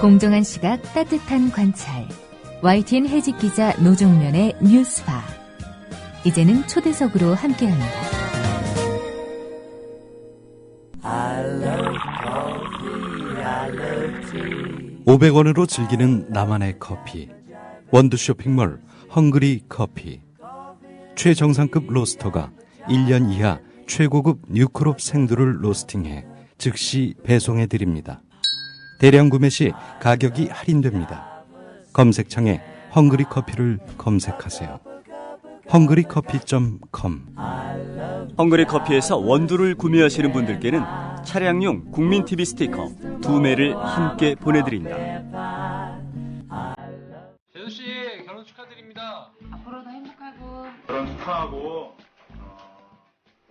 공정한 시각, 따뜻한 관찰. YTN 해직 기자 노종면의 뉴스바. 이제는 초대석으로 함께합니다. 500원으로 즐기는 나만의 커피. 원두 쇼핑몰 헝그리 커피. 최정상급 로스터가 1년 이하 최고급 뉴크롭 생두를 로스팅해 즉시 배송해드립니다. 대량 구매 시 가격이 할인됩니다. 검색창에 헝그리 커피를 검색하세요. 헝그리커피.com. 헝그리 커피에서 원두를 구매하시는 분들께는 차량용 국민TV 스티커 2매를 함께 보내드린다. 재수씨 결혼 축하드립니다. 앞으로도 행복하고 결혼 축하하고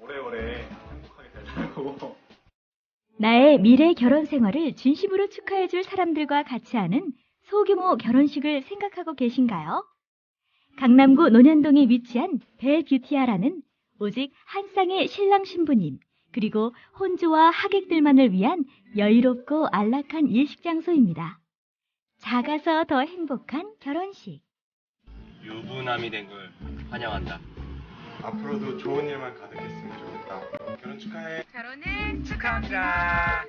오래오래 행복하게 잘 살고 나의 미래 결혼 생활을 진심으로 축하해줄 사람들과 같이 하는 소규모 결혼식을 생각하고 계신가요? 강남구 논현동에 위치한 벨뷰티아라는 오직 한 쌍의 신랑 신부님 그리고 혼주와 하객들만을 위한 여유롭고 안락한 일식 장소입니다. 작아서 더 행복한 결혼식. 유부남이 된 걸 환영한다. 앞으로도 좋은 일만 가득했으면 좋겠다. 결혼 축하해. 결혼을 축하합니다.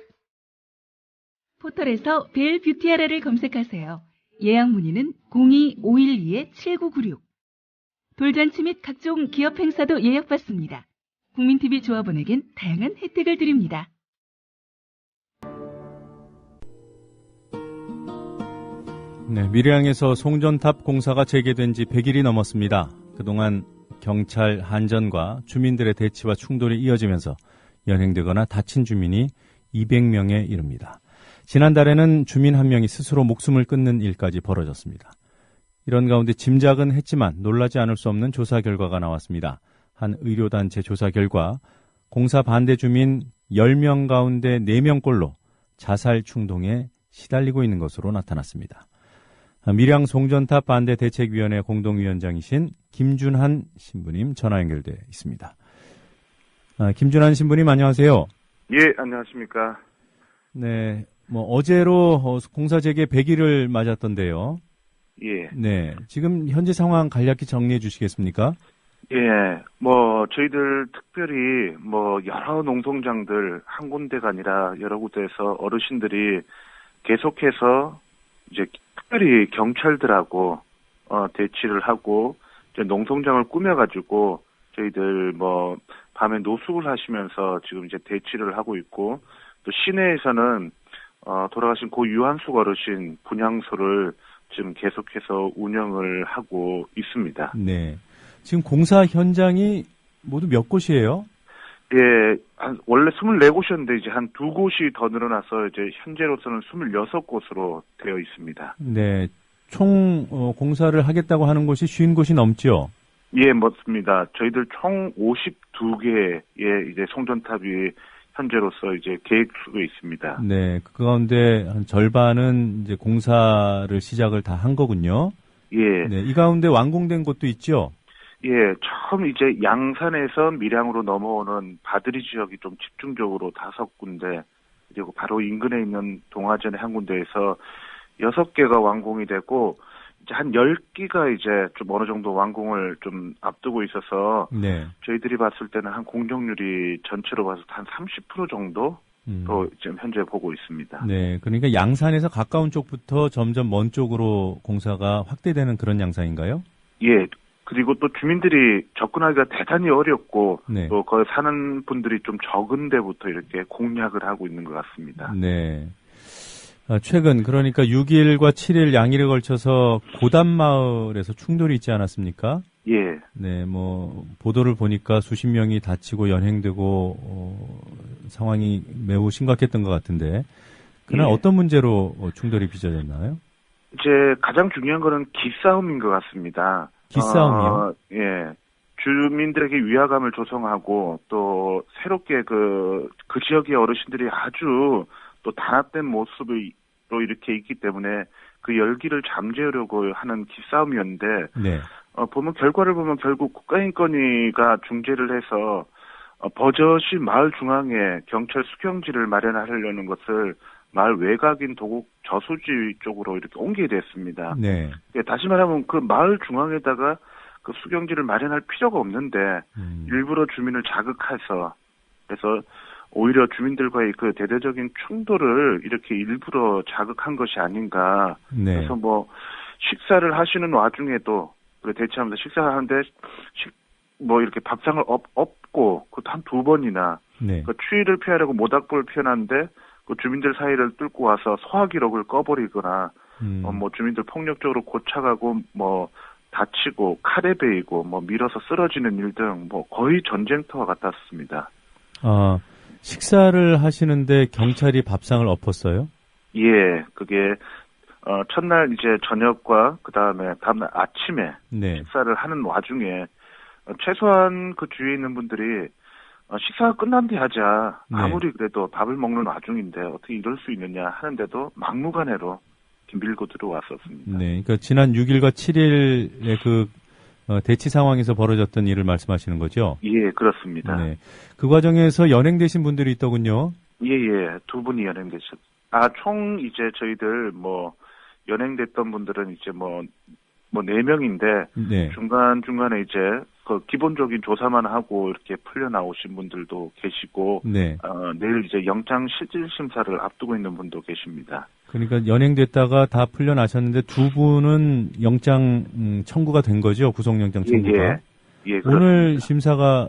포털에서 벨뷰티아라를 검색하세요. 예약 문의는 02-512-7996. 돌잔치 및 각종 기업 행사도 예약받습니다. 국민TV 조합원에겐 다양한 혜택을 드립니다. 네, 밀양에서 송전탑 공사가 재개된 지 100일이 넘었습니다. 그동안 경찰 한전과 주민들의 대치와 충돌이 이어지면서 연행되거나 다친 주민이 200명에 이릅니다. 지난달에는 주민 한 명이 스스로 목숨을 끊는 일까지 벌어졌습니다. 이런 가운데 짐작은 했지만 놀라지 않을 수 없는 조사 결과가 나왔습니다. 한 의료단체 조사 결과 공사 반대 주민 10명 가운데 4명꼴로 자살 충동에 시달리고 있는 것으로 나타났습니다. 밀양 송전탑 반대 대책위원회 공동위원장이신 김준한 신부님 전화 연결돼 있습니다. 김준한 신부님 안녕하세요. 예, 안녕하십니까. 네, 어제로 공사 재개 100일을 맞았던데요. 예. 네, 지금 현재 상황 간략히 정리해 주시겠습니까? 예, 저희들 특별히 여러 농성장들 한 군데가 아니라 여러 곳에서 어르신들이 계속해서 이제 특별히 경찰들하고 대치를 하고 이제 농성장을 꾸며가지고 저희들 밤에 노숙을 하시면서 지금 이제 대치를 하고 있고 또 시내에서는 돌아가신 고 유한숙 어르신 분향소를 지금 계속해서 운영을 하고 있습니다. 네. 지금 공사 현장이 모두 몇 곳이에요? 예, 원래 24곳이었는데 이제 한 2곳이 더 늘어나서 이제 현재로서는 26곳으로 되어 있습니다. 네. 총 공사를 하겠다고 하는 곳이 50곳이 넘죠? 예, 맞습니다. 저희들 총 52개의 이제 송전탑이 현재로서 이제 계획 중에 있습니다. 네. 그 가운데 한 절반은 이제 공사를 시작을 다 한 거군요. 예. 네. 이 가운데 완공된 곳도 있죠? 예, 처음 이제 양산에서 밀양으로 넘어오는 바드리 지역이 좀 집중적으로 5군데, 그리고 바로 인근에 있는 동화전의 한 군데에서 6개가 완공이 되고, 이제 한 10기가 이제 좀 어느 정도 완공을 좀 앞두고 있어서, 네. 저희들이 봤을 때는 한 공정률이 전체로 봐서 한 30% 정도? 로 지금 현재 보고 있습니다. 네, 그러니까 양산에서 가까운 쪽부터 점점 먼 쪽으로 공사가 확대되는 그런 양상인가요? 예, 그리고 또 주민들이 접근하기가 대단히 어렵고 네. 또 거기 사는 분들이 좀 적은 데부터 이렇게 공략을 하고 있는 것 같습니다. 네. 최근 그러니까 6일과 7일 양일에 걸쳐서 고담마을에서 충돌이 있지 않았습니까? 예. 네, 보도를 보니까 수십 명이 다치고 연행되고 상황이 매우 심각했던 것 같은데 그날 예. 어떤 문제로 충돌이 빚어졌나요? 이제 가장 중요한 거는 기싸움인 것 같습니다. 기싸움이요? 예. 주민들에게 위화감을 조성하고 또 새롭게 그 지역의 어르신들이 아주 또 단합된 모습으로 이렇게 있기 때문에 그 열기를 잠재우려고 하는 기싸움이었는데 네. 결과를 보면 결국 국가인권위가 중재를 해서 버젓이 마을 중앙에 경찰 수경지를 마련하려는 것을 마을 외곽인 도곡 저수지 쪽으로 이렇게 옮기게 됐습니다. 네. 다시 말하면 그 마을 중앙에다가 그 수경지를 마련할 필요가 없는데 일부러 주민을 자극해서 그래서 오히려 주민들과의 그 대대적인 충돌을 이렇게 일부러 자극한 것이 아닌가. 네. 그래서 뭐 식사를 하시는 와중에도 대체하면서 식사하는데 이렇게 밥상을 엎고 그것도 한 2번이나 네. 그 추위를 피하려고 모닥불을 피워놨는데 그 주민들 사이를 뚫고 와서 소화기록을 꺼버리거나 뭐 주민들 폭력적으로 고착하고 뭐 다치고 칼에 베이고 뭐 밀어서 쓰러지는 일 등 뭐 거의 전쟁터와 같았습니다. 식사를 하시는데 경찰이 밥상을 엎었어요? 예, 그게 첫날 이제 저녁과 그다음에 다음날 아침에 네. 식사를 하는 와중에 최소한 그 주위에 있는 분들이 식사가 끝난 뒤 하자. 네. 아무리 그래도 밥을 먹는 와중인데 어떻게 이럴 수 있느냐 하는데도 막무가내로 밀고 들어왔었습니다. 네, 그러니까 지난 6일과 7일의 그 대치 상황에서 벌어졌던 일을 말씀하시는 거죠? 예, 그렇습니다. 네, 그 과정에서 연행되신 분들이 있더군요. 예, 2분이 연행되셨. 총 이제 저희들 뭐 연행됐던 분들은 이제 뭐 4명인데 네. 중간중간에 이제 그 기본적인 조사만 하고 이렇게 풀려 나오신 분들도 계시고 네. 내일 이제 영장 실질 심사를 앞두고 있는 분도 계십니다. 그러니까 연행됐다가 다 풀려나셨는데 2분은 영장 청구가 된 거죠? 구속영장 청구가. 예, 오늘 심사가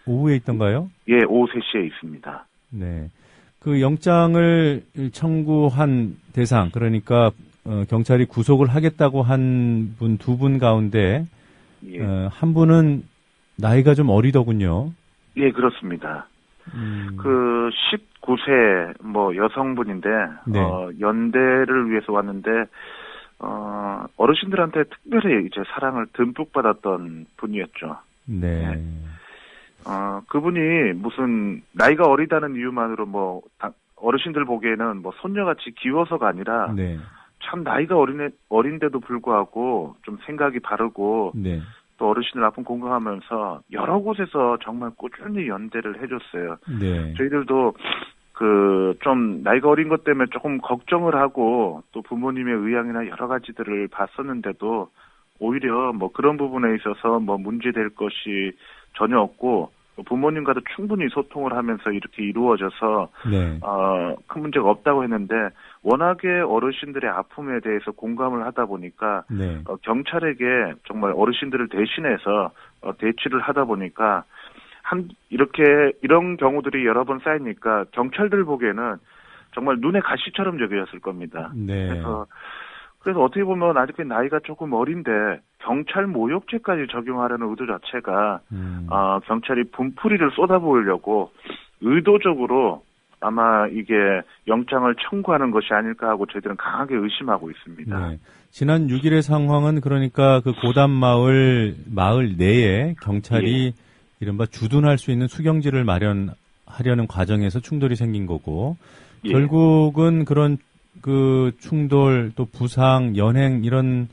오후에 있던가요? 예, 오후 3시에 있습니다. 네. 그 영장을 청구한 대상, 그러니까 경찰이 구속을 하겠다고 한 분 2분 가운데 한 분은 나이가 좀 어리더군요. 예, 그렇습니다. 그 19세 뭐 여성분인데 네. 연대를 위해서 왔는데 어르신들한테 특별히 이제 사랑을 듬뿍 받았던 분이었죠. 네. 그분이 무슨 나이가 어리다는 이유만으로 뭐 어르신들 보기에는 뭐 손녀같이 귀여워서가 아니라 네. 참 나이가 어린데도 불구하고 좀 생각이 바르고 네. 또 어르신들 아픔 공감하면서 여러 곳에서 정말 꾸준히 연대를 해줬어요. 네. 저희들도 좀 나이가 어린 것 때문에 조금 걱정을 하고 또 부모님의 의향이나 여러 가지들을 봤었는데도 오히려 뭐 그런 부분에 있어서 뭐 문제될 것이 전혀 없고 부모님과도 충분히 소통을 하면서 이렇게 이루어져서 네. 큰 문제가 없다고 했는데 워낙에 어르신들의 아픔에 대해서 공감을 하다 보니까 네. 경찰에게 정말 어르신들을 대신해서 대치를 하다 보니까 이런 경우들이 여러 번 쌓이니까 경찰들 보기에는 정말 눈에 가시처럼 여겨졌을 겁니다. 네. 그래서 어떻게 보면 아직 나이가 조금 어린데 경찰 모욕죄까지 적용하려는 의도 자체가 경찰이 분풀이를 쏟아부으려고 의도적으로 아마 이게 영장을 청구하는 것이 아닐까 하고 저희들은 강하게 의심하고 있습니다. 네. 지난 6일의 상황은 그러니까 그 고담 마을 내에 경찰이 이른바 주둔할 수 있는 수경지를 마련하려는 과정에서 충돌이 생긴 거고 결국은 그런 그 충돌 또 부상 연행 이런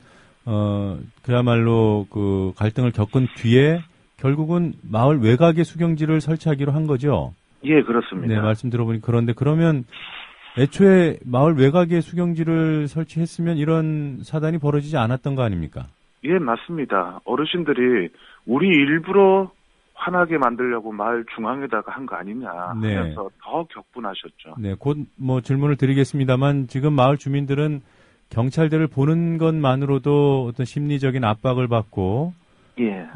그야말로 그 갈등을 겪은 뒤에 결국은 마을 외곽에 수경지를 설치하기로 한 거죠. 예, 그렇습니다. 네, 말씀 들어보니 그런데 그러면 애초에 마을 외곽에 수경지를 설치했으면 이런 사단이 벌어지지 않았던 거 아닙니까? 예, 맞습니다. 어르신들이 우리 일부러 화나게 만들려고 마을 중앙에다가 한 거 아니냐 하면서 더 격분하셨죠. 네, 곧 뭐 질문을 드리겠습니다만 지금 마을 주민들은 경찰들을 보는 것만으로도 어떤 심리적인 압박을 받고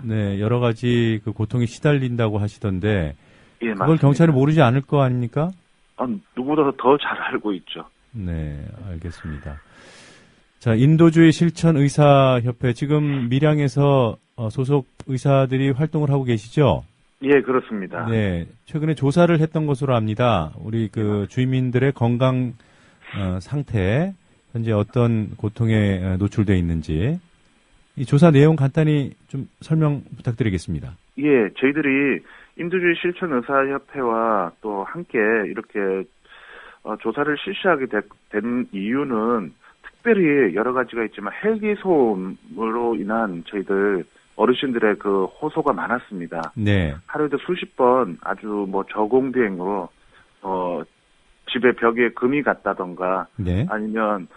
네, 여러 가지 그 고통에 시달린다고 하시던데 그걸 맞습니다. 경찰이 모르지 않을 거 아닙니까? 누구보다 더 잘 알고 있죠. 네, 알겠습니다. 자, 인도주의 실천 의사협회 지금 밀양에서 소속 의사들이 활동을 하고 계시죠? 예, 그렇습니다. 네, 최근에 조사를 했던 것으로 압니다. 우리 그 주민들의 건강 상태 현재 어떤 고통에 노출되어 있는지 이 조사 내용 간단히 좀 설명 부탁드리겠습니다. 예, 저희들이 인도주의 실천 의사협회와 또 함께 이렇게 조사를 실시하게 된 이유는 특별히 여러 가지가 있지만 헬기 소음으로 인한 저희들 어르신들의 그 호소가 많았습니다. 네. 하루에도 수십 번 아주 뭐 저공비행으로 집에 벽에 금이 갔다던가 네. 아니면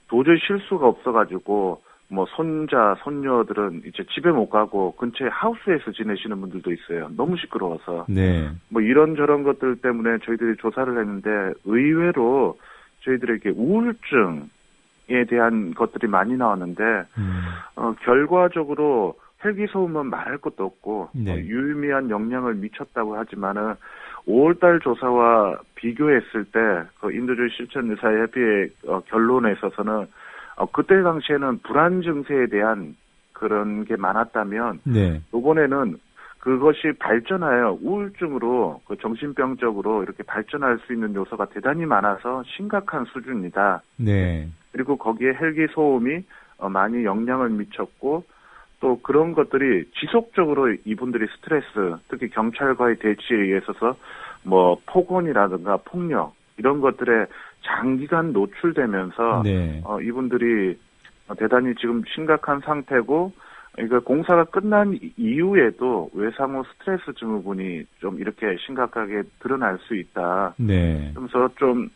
도저히 쉴 수가 없어가지고 뭐 손자 손녀들은 이제 집에 못 가고 근처에 하우스에서 지내시는 분들도 있어요. 너무 시끄러워서. 네. 뭐 이런저런 것들 때문에 저희들이 조사를 했는데 의외로 저희들에게 우울증에 대한 것들이 많이 나왔는데 결과적으로 헬기 소음은 말할 것도 없고 네. 유의미한 영향을 미쳤다고 하지만은 5월달 조사와 비교했을 때 그 인도주의 실천 의사의 협의회 결론에 있어서는 그때 당시에는 불안 증세에 대한 그런 게 많았다면 네. 이번에는 그것이 발전하여 우울증으로 그 정신병적으로 이렇게 발전할 수 있는 요소가 대단히 많아서 심각한 수준이다. 네. 그리고 거기에 헬기 소음이 많이 영향을 미쳤고 또 그런 것들이 지속적으로 이분들이 스트레스, 특히 경찰과의 대치에 의해서 뭐 폭언이라든가 폭력 이런 것들에 장기간 노출되면서 네. 이분들이 대단히 지금 심각한 상태고 그러니까 공사가 끝난 이후에도 외상후 스트레스 증후군이 좀 이렇게 심각하게 드러날 수 있다. 네. 그래서 좀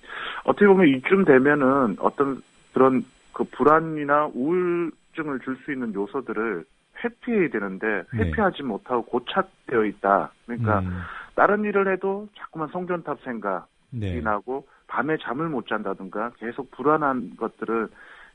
어떻게 보면 이쯤 되면은 어떤 그런 그 불안이나 우울증을 줄 수 있는 요소들을 회피해야 되는데 회피하지 못하고 고착되어 있다. 그러니까 다른 일을 해도 자꾸만 송전탑 생각이 네. 나고 밤에 잠을 못 잔다든가 계속 불안한 것들을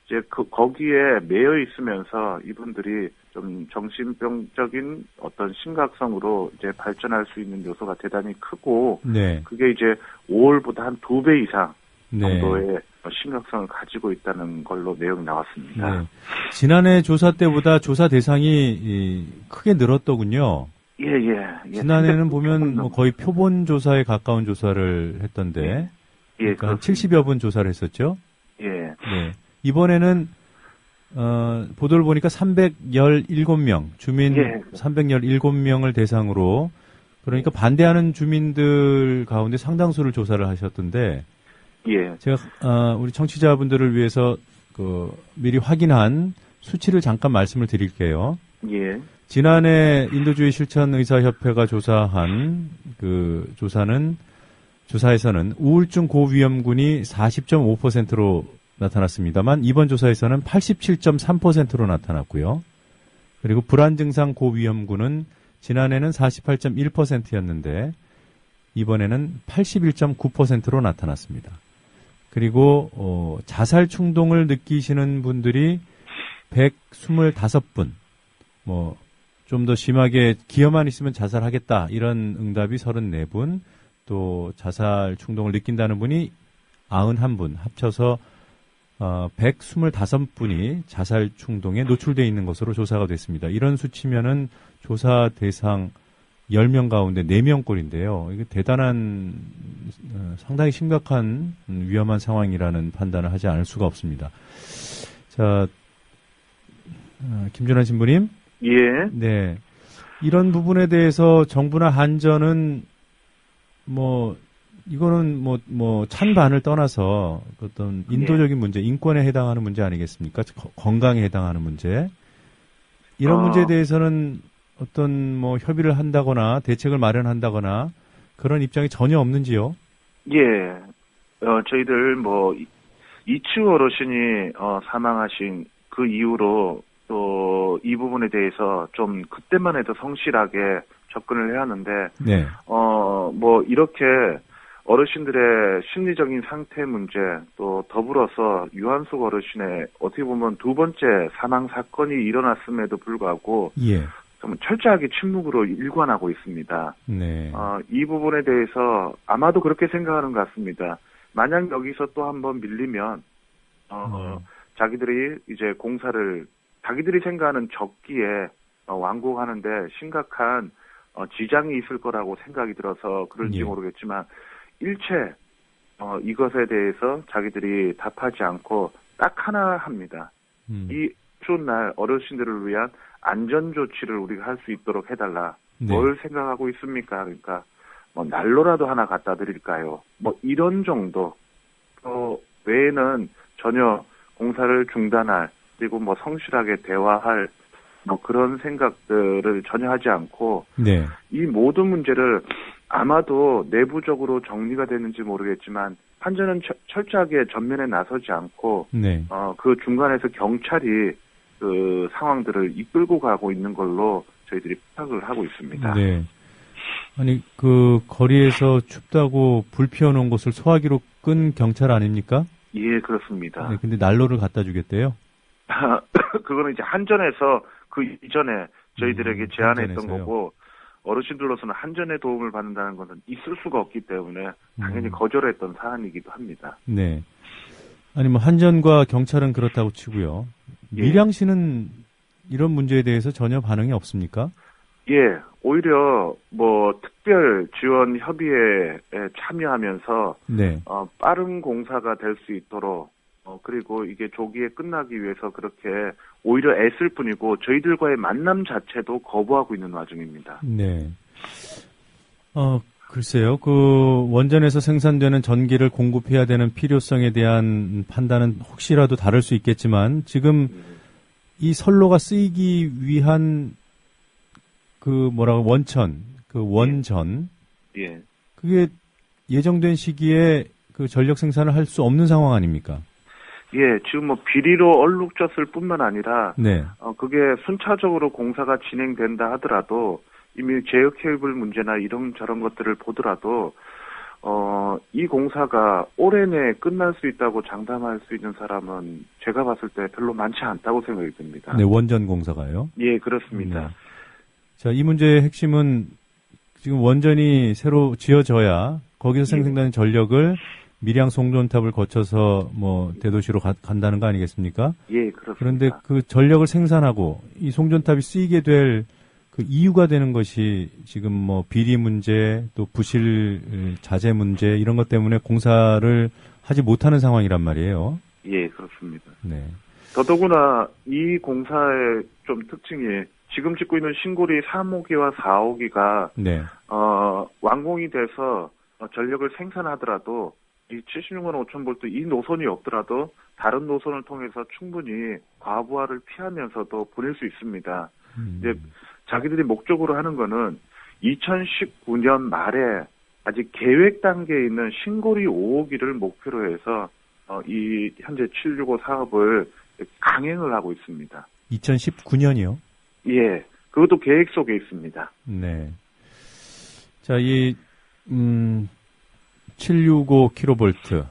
이제 거기에 매여 있으면서 이분들이 좀 정신병적인 어떤 심각성으로 이제 발전할 수 있는 요소가 대단히 크고 네. 그게 이제 5월보다 한 2배 이상 네. 정도의 심각성을 가지고 있다는 걸로 내용이 나왔습니다. 네. 지난해 조사 때보다 조사 대상이 크게 늘었더군요. 예. 지난해는 보면 뭐 거의 표본 조사에 가까운 조사를 했던데, 그러니까 한 70여 분 조사를 했었죠. 예. 네. 이번에는 보도를 보니까 317명 주민 317명을 대상으로 그러니까 반대하는 주민들 가운데 상당수를 조사를 하셨던데. 예. 제가 우리 청취자분들을 위해서 미리 확인한 수치를 잠깐 말씀을 드릴게요. 예. 지난해 인도주의 실천 의사협회가 조사한 조사에서는 우울증 고위험군이 40.5%로 나타났습니다만 이번 조사에서는 87.3%로 나타났고요. 그리고 불안 증상 고위험군은 지난해는 48.1%였는데 이번에는 81.9%로 나타났습니다. 그리고 자살 충동을 느끼시는 분들이 125분, 좀 더 심하게 기어만 있으면 자살하겠다 이런 응답이 34분, 또 자살 충동을 느낀다는 분이 91분, 합쳐서 125분이 자살 충동에 노출되어 있는 것으로 조사가 됐습니다. 이런 수치면은 조사 대상 10명 가운데 4명꼴인데요. 이게 대단한, 상당히 심각한 위험한 상황이라는 판단을 하지 않을 수가 없습니다. 자, 김준환 신부님. 예. 네. 이런 부분에 대해서 정부나 한전은 이거는 찬반을 떠나서 어떤 인도적인 문제, 인권에 해당하는 문제 아니겠습니까? 건강에 해당하는 문제. 이런 문제에 대해서는 어떤 협의를 한다거나 대책을 마련한다거나 그런 입장이 전혀 없는지요? 예. 저희들 이치우 어르신이 사망하신 그 이후로 또 이 부분에 대해서 좀 그때만 해도 성실하게 접근을 해야 하는데 네. 이렇게 어르신들의 심리적인 상태 문제 또 더불어서 유한숙 어르신의 어떻게 보면 두 번째 사망 사건이 일어났음에도 불구하고 예. 좀 철저하게 침묵으로 일관하고 있습니다. 네. 이 부분에 대해서 아마도 그렇게 생각하는 것 같습니다. 만약 여기서 또 한번 밀리면 자기들이 이제 공사를 자기들이 생각하는 적기에 완공하는데 심각한 지장이 있을 거라고 생각이 들어서 그런지 모르겠지만 일체 이것에 대해서 자기들이 답하지 않고 딱 하나 합니다. 이 추운 날 어르신들을 위한 안전 조치를 우리가 할 수 있도록 해달라. 네. 뭘 생각하고 있습니까? 그러니까 난로라도 하나 갖다 드릴까요? 이런 정도. 외에는 전혀 공사를 중단할 그리고 성실하게 대화할 뭐 그런 생각들을 전혀 하지 않고 네. 이 모든 문제를 아마도 내부적으로 정리가 되는지 모르겠지만 한전은 철저하게 전면에 나서지 않고 네. 그 중간에서 경찰이 그 상황들을 이끌고 가고 있는 걸로 저희들이 파악을 하고 있습니다. 네. 아니 그 거리에서 춥다고 불 피워놓은 곳을 소화기로 끈 경찰 아닙니까? 예, 그렇습니다. 네, 근데 난로를 갖다 주겠대요? 그거는 이제 한전에서 그 이전에 저희들에게 제안했던 한전에서요? 거고, 어르신들로서는 한전의 도움을 받는다는 것은 있을 수가 없기 때문에 당연히 거절했던 사안이기도 합니다. 네. 아니 뭐 한전과 경찰은 그렇다고 치고요. 예. 밀양시는 이런 문제에 대해서 전혀 반응이 없습니까? 예, 오히려 뭐 특별 지원 협의회에 참여하면서 네. 빠른 공사가 될 수 있도록 그리고 이게 조기에 끝나기 위해서 그렇게 오히려 애쓸 뿐이고 저희들과의 만남 자체도 거부하고 있는 와중입니다. 네. 글쎄요. 그 원전에서 생산되는 전기를 공급해야 되는 필요성에 대한 판단은 혹시라도 다를 수 있겠지만 지금 이 선로가 쓰이기 위한 그 원전 예. 그게 예정된 시기에 그 전력 생산을 할 수 없는 상황 아닙니까? 예, 지금 뭐 비리로 얼룩졌을 뿐만 아니라 네. 그게 순차적으로 공사가 진행된다 하더라도 이미 제어 케이블 문제나 이런 저런 것들을 보더라도 이 공사가 올해 내에 끝날 수 있다고 장담할 수 있는 사람은 제가 봤을 때 별로 많지 않다고 생각이 듭니다. 네, 원전 공사가요? 예, 그렇습니다. 네. 자, 이 문제의 핵심은 지금 원전이 새로 지어져야 거기서 생산되는 전력을 밀양 송전탑을 거쳐서 뭐 대도시로 간다는 거 아니겠습니까? 예, 그렇습니다. 그런데 그 전력을 생산하고 이 송전탑이 쓰이게 될 그 이유가 되는 것이 지금 뭐 비리 문제 또 부실 자재 문제 이런 것 때문에 공사를 하지 못하는 상황이란 말이에요. 예, 그렇습니다. 네. 더더구나 이 공사의 좀 특징이 지금 짓고 있는 신고리 3호기와 4호기가 네. 완공이 돼서 전력을 생산하더라도 이 76만 5천 볼트 이 노선이 없더라도 다른 노선을 통해서 충분히 과부하를 피하면서도 보낼 수 있습니다. 이제 자기들이 목적으로 하는 거는 2019년 말에 아직 계획 단계에 있는 신고리 5호기를 목표로 해서 이 현재 765 사업을 강행을 하고 있습니다. 2019년이요? 예, 그것도 계획 속에 있습니다. 네. 자, 이 765kV,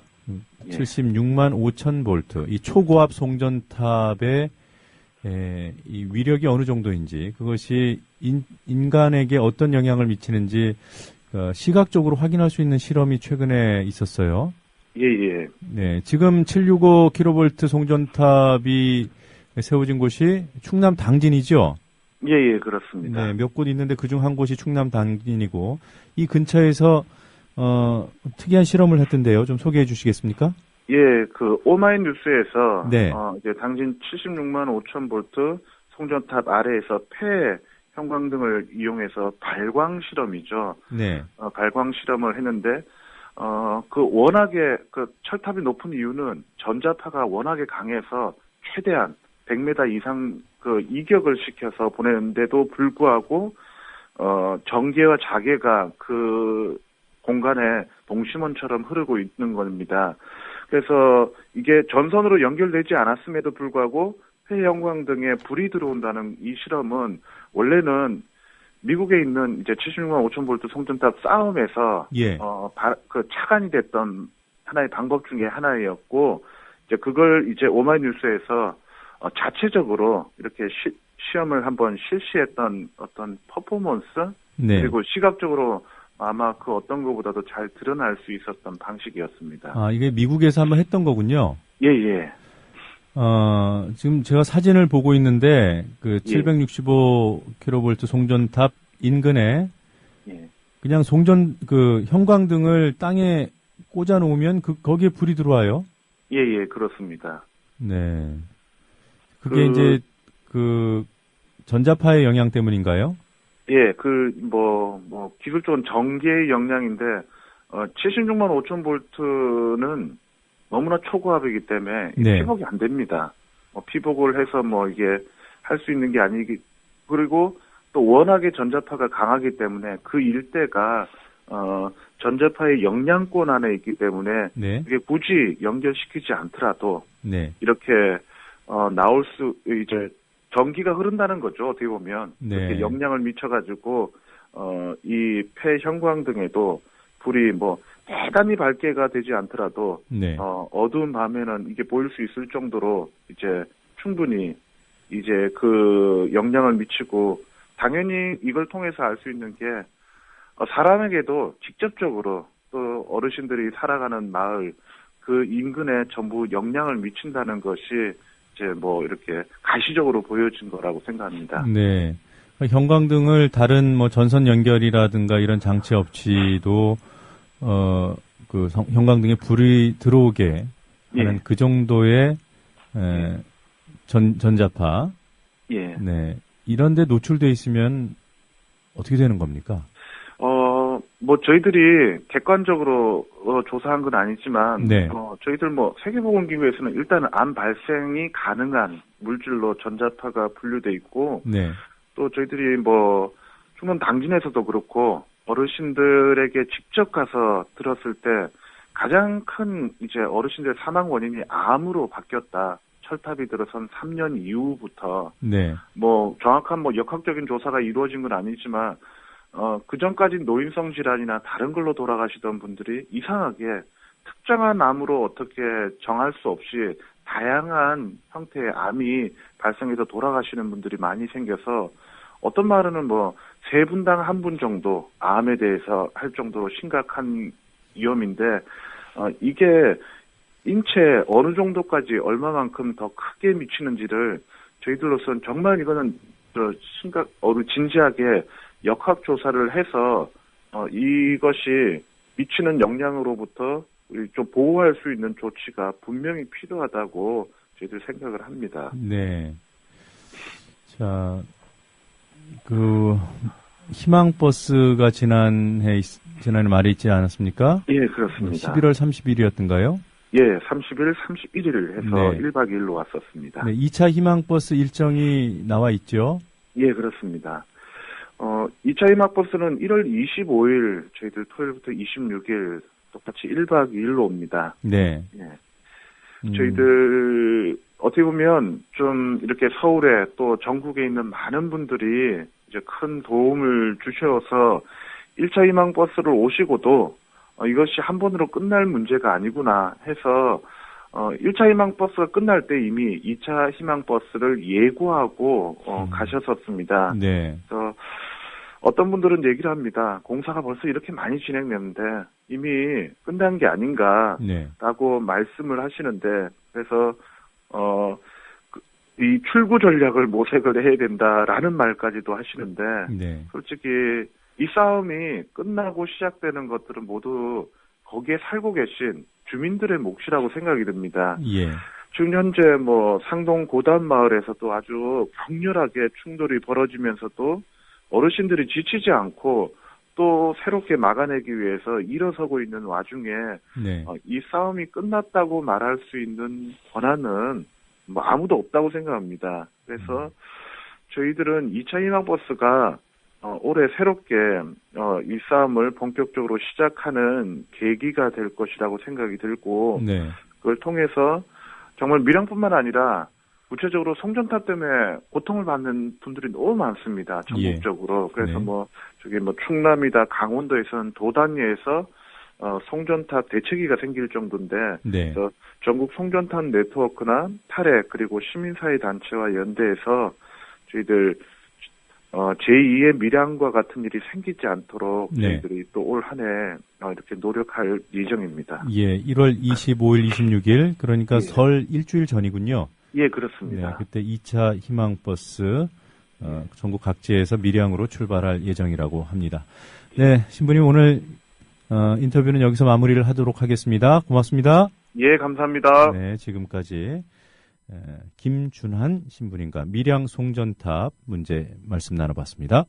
76만 5천 볼트, 이 초고압 송전탑의 이 위력이 어느 정도인지 그것이 인간에게 어떤 영향을 미치는지 시각적으로 확인할 수 있는 실험이 최근에 있었어요. 예. 네, 지금 765kV 송전탑이 세워진 곳이 충남 당진이죠. 예, 그렇습니다. 네, 몇 곳 있는데 그중 한 곳이 충남 당진이고 이 근처에서 특이한 실험을 했던데요. 좀 소개해 주시겠습니까? 예, 그 오마이뉴스에서 네. 이제 당진 76만 5천 볼트 송전탑 아래에서 폐 형광등을 이용해서 발광 실험이죠. 네. 발광 실험을 했는데 그 워낙에 그 철탑이 높은 이유는 전자파가 워낙에 강해서 최대한 100m 이상 그 이격을 시켜서 보내는데도 불구하고 전기와 자개가 그 공간에 동심원처럼 흐르고 있는 겁니다. 그래서 이게 전선으로 연결되지 않았음에도 불구하고 폐형광등에 불이 들어온다는 이 실험은 원래는 미국에 있는 이제 76만 5천 볼트 송전탑 싸움에서 예. 그 차관이 됐던 하나의 방법 중에 하나였고 이제 그걸 이제 오마이뉴스에서 자체적으로 이렇게 시험을 한번 실시했던 어떤 퍼포먼스 네. 그리고 시각적으로 아마 그 어떤 것보다도 잘 드러날 수 있었던 방식이었습니다. 아, 이게 미국에서 한번 했던 거군요. 예. 지금 제가 사진을 보고 있는데 그 765kV 송전탑 인근에 그냥 그 형광등을 땅에 꽂아 놓으면 거기에 불이 들어와요. 예, 그렇습니다. 네. 그게 이제 그 전자파의 영향 때문인가요? 예, 기술적으로는 전기의 영향인데, 76만 5천 볼트는 너무나 초고압이기 때문에 네. 피복이 안 됩니다. 피복을 해서 이게 할 수 있는 게 아니기 그리고 또 워낙에 전자파가 강하기 때문에 그 일대가 전자파의 영향권 안에 있기 때문에 네. 이게 굳이 연결시키지 않더라도 네. 이렇게 나올 수 이제 전기가 흐른다는 거죠. 어떻게 보면 네. 이렇게 영향을 미쳐가지고 이 폐 형광등에도 불이 뭐 대단히 밝게가 되지 않더라도 네. 어두운 밤에는 이게 보일 수 있을 정도로 이제 충분히 이제 그 영향을 미치고 당연히 이걸 통해서 알 수 있는 게 사람에게도 직접적으로 또 어르신들이 살아가는 마을 그 인근에 전부 영향을 미친다는 것이 이제 뭐 이렇게 가시적으로 보여진 거라고 생각합니다. 네. 형광등을 다른 뭐 전선 연결이라든가 이런 장치 없이도 그 형광등에 불이 들어오게 하는 예. 그 정도의 전자파. 예. 네. 이런 데 노출돼 있으면 어떻게 되는 겁니까? 뭐 저희들이 객관적으로 조사한 건 아니지만 네. 저희들 뭐 세계보건기구에서는 일단은 암 발생이 가능한 물질로 전자파가 분류돼 있고 네. 또 저희들이 뭐 충남 당진에서도 그렇고 어르신들에게 직접 가서 들었을 때 가장 큰 이제 어르신들의 사망 원인이 암으로 바뀌었다. 철탑이 들어선 3년 이후부터 네. 뭐 정확한 뭐 역학적인 조사가 이루어진 건 아니지만 그 전까지 노인성 질환이나 다른 걸로 돌아가시던 분들이 이상하게 특정한 암으로 어떻게 정할 수 없이 다양한 형태의 암이 발생해서 돌아가시는 분들이 많이 생겨서 어떤 말은 뭐 3분당 1분 정도 암에 대해서 할 정도로 심각한 위험인데 이게 인체에 어느 정도까지 얼마만큼 더 크게 미치는지를 저희들로서는 정말 이거는 진지하게 역학 조사를 해서 이것이 미치는 영향으로부터 좀 보호할 수 있는 조치가 분명히 필요하다고 저희들 생각을 합니다. 네. 자, 그 희망버스가 지난해 말에 있지 않았습니까? 예, 그렇습니다. 11월 30일이었던가요? 예, 30일, 31일 해서 네. 1박 2일로 왔었습니다. 네, 2차 희망버스 일정이 나와 있죠? 예, 그렇습니다. 2차 희망버스는 1월 25일, 저희들 토요일부터 26일, 똑같이 1박 2일로 옵니다. 네. 예. 저희들, 어떻게 보면 좀 이렇게 서울에 또 전국에 있는 많은 분들이 이제 큰 도움을 주셔서 1차 희망버스를 오시고도 이것이 한 번으로 끝날 문제가 아니구나 해서 1차 희망버스가 끝날 때 이미 2차 희망버스를 예고하고 가셨었습니다. 네. 그래서 어떤 분들은 얘기를 합니다. 공사가 벌써 이렇게 많이 진행됐는데 이미 끝난 게 아닌가라고 말씀을 하시는데 그래서 이 출구 전략을 모색을 해야 된다라는 말까지도 하시는데 네. 솔직히 이 싸움이 끝나고 시작되는 것들은 모두 거기에 살고 계신 주민들의 몫이라고 생각이 듭니다. 예. 지금 현재 뭐 상동 고단 마을에서도 아주 격렬하게 충돌이 벌어지면서도 어르신들이 지치지 않고 또 새롭게 막아내기 위해서 일어서고 있는 와중에 네. 이 싸움이 끝났다고 말할 수 있는 권한은 뭐 아무도 없다고 생각합니다. 그래서 저희들은 2차 희망버스가 올해 새롭게 이 싸움을 본격적으로 시작하는 계기가 될 것이라고 생각이 들고 네. 그걸 통해서 정말 밀양뿐만 아니라 구체적으로 송전탑 때문에 고통을 받는 분들이 너무 많습니다. 전국적으로. 그래서 네. 뭐 저기 뭐 충남이다 강원도에서는 도단위에서 송전탑 대책위가 생길 정도인데 네. 그래서 전국 송전탑 네트워크나 탈핵 그리고 시민사회 단체와 연대해서 저희들 제2의 밀양과 같은 일이 생기지 않도록 네. 저희들이 또 올 한 해 이렇게 노력할 예정입니다. 예, 1월 25일, 26일 그러니까 예. 설 일주일 전이군요. 예, 그렇습니다. 네, 그때 2차 희망버스 전국 각지에서 밀양으로 출발할 예정이라고 합니다. 네, 신부님 오늘 인터뷰는 여기서 마무리를 하도록 하겠습니다. 고맙습니다. 예, 감사합니다. 네, 지금까지 김준한 신부님과 밀양 송전탑 문제 말씀 나눠봤습니다.